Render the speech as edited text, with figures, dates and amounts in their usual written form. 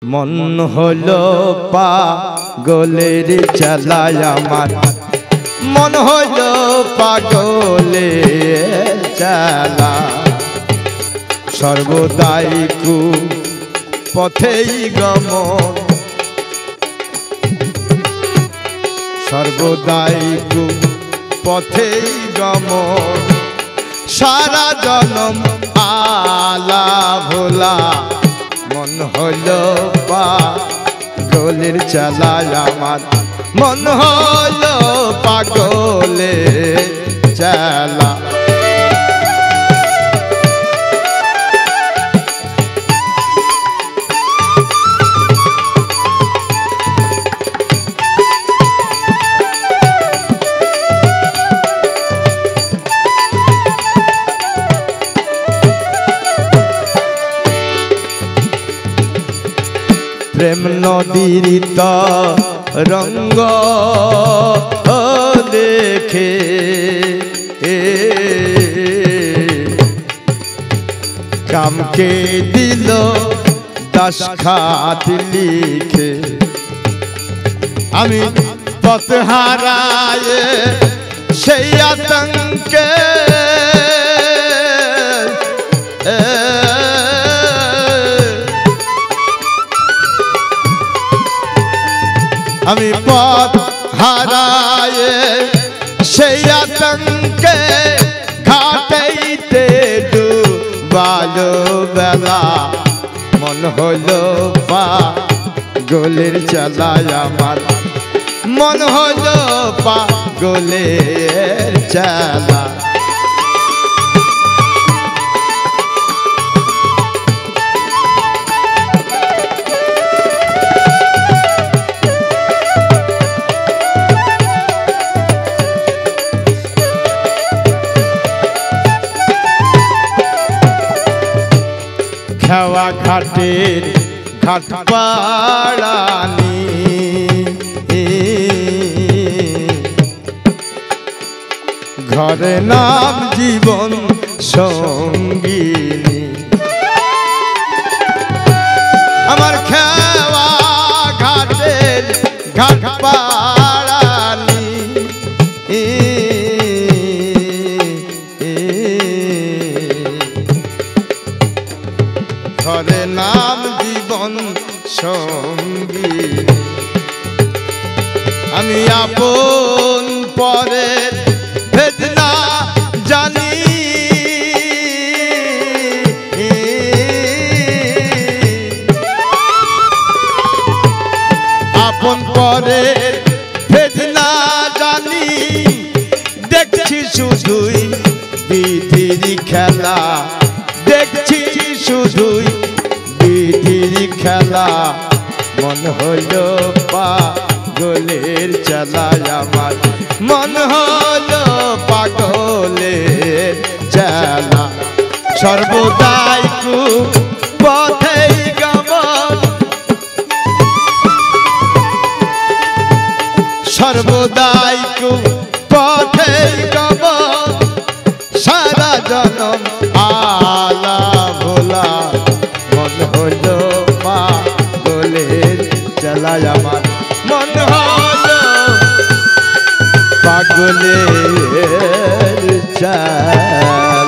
মন হলো পাগলের চালায় আমার, মন হলো পাগলের চালা। সর্বদাই কু পথেই গমন, সর্বদাই কু পথেই গমন। সারা জনম আলা ভোলা, মন হলো পাগলের চালায় আমার, মন হলো পাগলের চালা। প্রেম নদীর তরঙ্গ দেখে কামকে দিল দাসখাত লিখে। আমি পথ হারায় সেই আতঙ্কে আমি পথ হারায় সেই আতঙ্কে ঘাটাইতে ডুবালো বেলা। মন হলো পাগলের চালায় আমার, মন হলো পাগলের চালা। খেওয়া ঘাটের ঘাট পাড়ানি, ঘরে নাম জীবন সঙ্গিনী। আমার খেওয়া ঘাটের ঘাট পাড়ানি, ঘরে নাম জীবন সঙ্গী। আমি আপন পরে বেদনা জানি, আপন পরে বেদনা জানি। দেখছি শুধুই বিধির খেলা, দেখছি শুধুই বিধির খেলা। মন হলো পাগলের চালায় আমার, মন হলো পাগলের চালা। সর্বদাই কু পথেই গমন, সর্বদাই কু পথেই গমন। সারা জনম আলা ভোলা, মন হলো পাগলের চালায় আমার, মন হলো পাগলের চালা।